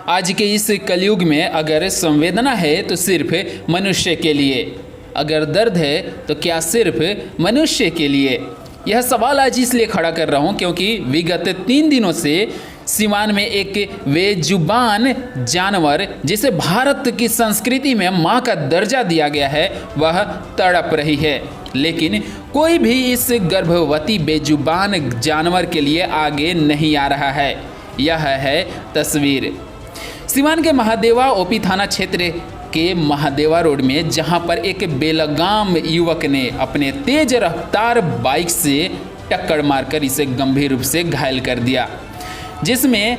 आज के इस कलयुग में अगर संवेदना है तो सिर्फ मनुष्य के लिए, अगर दर्द है तो क्या सिर्फ मनुष्य के लिए? यह सवाल आज इसलिए खड़ा कर रहा हूँ क्योंकि विगत 3 दिनों से सीवान में एक बेजुबान जानवर जिसे भारत की संस्कृति में माँ का दर्जा दिया गया है वह तड़प रही है, लेकिन कोई भी इस गर्भवती बेजुबान जानवर के लिए आगे नहीं आ रहा है। यह है तस्वीर सीवान के महादेवा ओपी थाना क्षेत्र के महादेवा रोड में, जहां पर एक बेलगाम युवक ने अपने तेज रफ्तार बाइक से टक्कर मारकर इसे गंभीर रूप से घायल कर दिया, जिसमें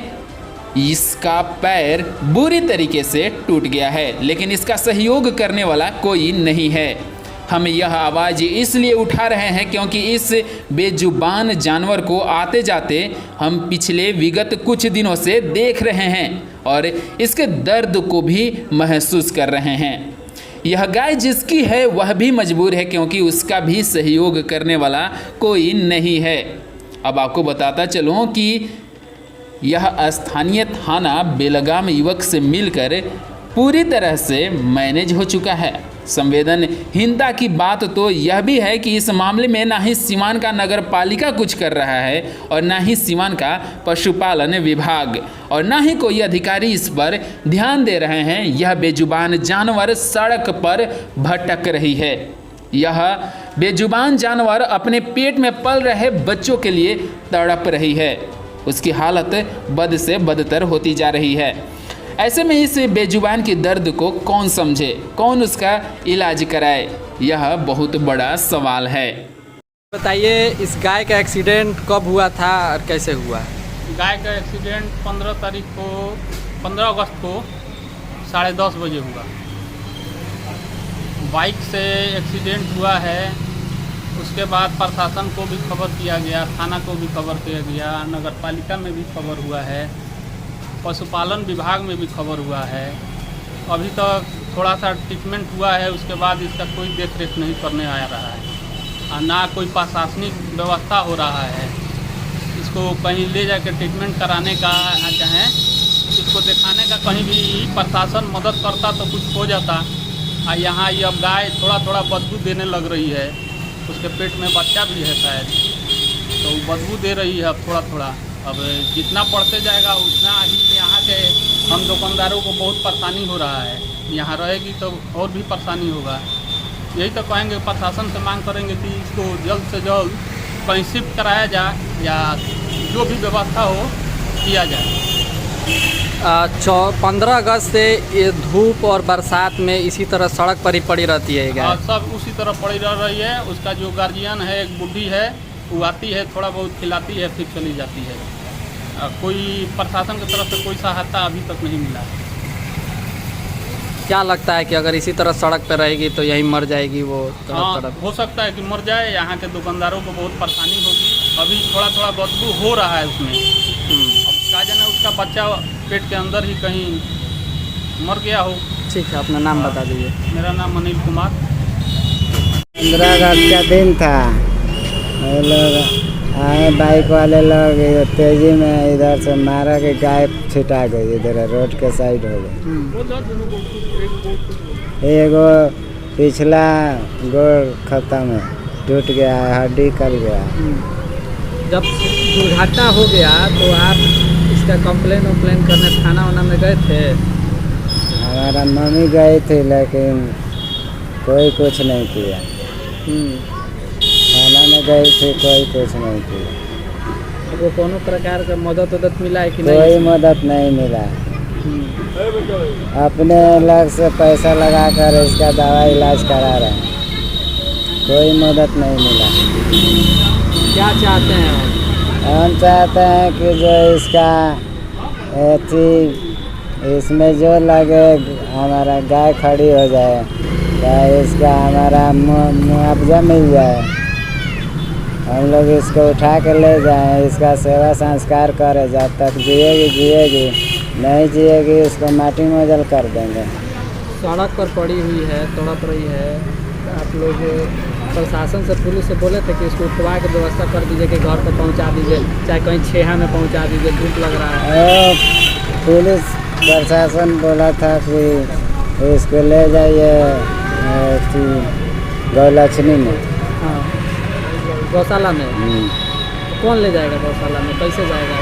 इसका पैर बुरी तरीके से टूट गया है, लेकिन इसका सहयोग करने वाला कोई नहीं है। हम यह आवाज़ इसलिए उठा रहे हैं क्योंकि इस बेजुबान जानवर को आते जाते हम पिछले विगत कुछ दिनों से देख रहे हैं और इसके दर्द को भी महसूस कर रहे हैं। यह गाय जिसकी है वह भी मजबूर है क्योंकि उसका भी सहयोग करने वाला कोई नहीं है। अब आपको बताता चलूँ कि यह स्थानीय थाना बेलगाम युवक से मिलकर पूरी तरह से मैनेज हो चुका है। संवेदनहीनता की बात तो यह भी है कि इस मामले में ना ही सीवान का नगर पालिका कुछ कर रहा है और ना ही सीवान का पशुपालन विभाग और ना ही कोई अधिकारी इस पर ध्यान दे रहे हैं। यह बेजुबान जानवर सड़क पर भटक रही है। यह बेजुबान जानवर अपने पेट में पल रहे बच्चों के लिए तड़प रही है। उसकी हालत बद से बदतर होती जा रही है। ऐसे में इस बेजुबान के दर्द को कौन समझे, कौन उसका इलाज कराए, यह बहुत बड़ा सवाल है। बताइए, इस गाय का एक्सीडेंट कब हुआ था और कैसे हुआ? गाय का एक्सीडेंट 15 अगस्त को 10:30 बजे हुआ। बाइक से एक्सीडेंट हुआ है। उसके बाद प्रशासन को भी खबर किया गया, थाना को भी खबर किया गया, नगर पालिका में भी खबर हुआ है, पशुपालन विभाग में भी खबर हुआ है। अभी तक थोड़ा सा ट्रीटमेंट हुआ है, उसके बाद इसका कोई देख रेख नहीं करने आ रहा है और ना कोई प्रशासनिक व्यवस्था हो रहा है। इसको कहीं ले जाकर ट्रीटमेंट कराने का चाहें, इसको दिखाने का कहीं भी प्रशासन मदद करता तो कुछ हो जाता। और यहाँ ये अब गाय थोड़ा थोड़ा बदबू देने लग रही है। उसके पेट में बच्चा भी है शायद, तो बदबू दे रही है अब थोड़ा थोड़ा। अब जितना बढ़ते जाएगा उतना ही यहाँ के हम दुकानदारों को बहुत परेशानी हो रहा है। यहाँ रहेगी तो और भी परेशानी होगा। यही तो कहेंगे, प्रशासन से मांग करेंगे कि इसको जल्द से जल्द कहीं शिफ्ट कराया जाए या जो भी व्यवस्था हो किया जाए। 15 अगस्त से ये धूप और बरसात में इसी तरह सड़क पर ही पड़ी रहती है गाय? सब उसी तरह पड़ी रह रही है। उसका जो गार्जियन है, एक बुढ़ी है, वो आती है, थोड़ा बहुत खिलाती है, फिर चली जाती है। कोई प्रशासन की तरफ से कोई सहायता अभी तक नहीं मिला है। क्या लगता है कि अगर इसी तरह सड़क पर रहेगी तो यहीं मर जाएगी वो? हाँ, हो सकता है कि मर जाए। यहाँ के दुकानदारों को बहुत परेशानी होगी। अभी थोड़ा थोड़ा बदबू हो रहा है उसमें। अब क्या जाने उसका बच्चा पेट के अंदर ही कहीं मर गया हो। ठीक है, अपना नाम बता दीजिए। मेरा नाम अनिल कुमार। 15 अगस्त का दिन था। ये लोग आए, बाइक वाले लोग तेजी में इधर से मारा कि गाय छिटा गई, इधर रोड के साइड हो गई। एगो पिछला गोड़ खत्म है, टूट गया, हड्डी कल गया। जब दुर्घटना हो गया तो आप इसका कंप्लेन करने थाना वाना में गए थे? हमारा मम्मी गई थी लेकिन कोई कुछ नहीं किया। थाना में गई थी, कोई कुछ नहीं किया। वो कोनो प्रकार का मदद मिला है कि नहीं? कोई मदद नहीं मिला। अपने अलग से पैसा लगा कर इसका दवा इलाज करा रहे हैं, कोई मदद नहीं मिला। क्या चाहते हैं आप? हम चाहते हैं कि जो इसका इसमें जो लगे हमारा गाय खड़ी हो जाए, तो इसका हमारा मुआवजा मिल जाए। हम लोग इसको उठा के ले जाएं, इसका सेवा संस्कार करें। जब तक जिएगी, नहीं जिएगी इसको माटी मोजल कर देंगे। सड़क पर पड़ी हुई है, तड़प रही है। आप लोग प्रशासन से, पुलिस से बोले थे कि इसको उठवा के व्यवस्था कर दीजिए कि घर पर पहुंचा दीजिए, चाहे कहीं छेहा में पहुंचा दीजिए, धूप लग रहा है। पुलिस प्रशासन बोला था कि इसको ले जाइए गौलक्ष्मी में। हाँ, गौशाला में। कौन ले जाएगा गौशाला में, कैसे जाएगा?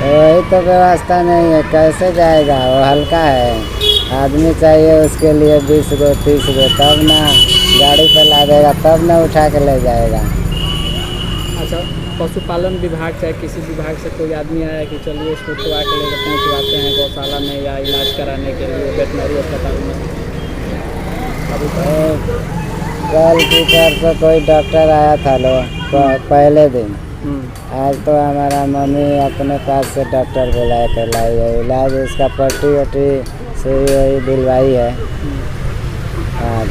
वही तो व्यवस्था नहीं है, कैसे जाएगा? वो हल्का है, आदमी चाहिए उसके लिए 20 गो 30 गो, तब ना गाड़ी पर ला देगा, तब ना उठा के ले जाएगा। अच्छा, पशुपालन विभाग चाहे किसी विभाग से कोई आदमी आया कि चलिए इसको उठवा के लेकर पहुँचवाते हैं गौशाला में या इलाज कराने के लिए वेटनरी अस्पताल में? अभी कल की परसों कोई डॉक्टर आया था पहले दिन। आज तो हमारा मम्मी अपने पास से डॉक्टर बुलाया कर लाई है, इलाज इसका पट्टी वट्टी सुई वही दिलवाई है। हाँ,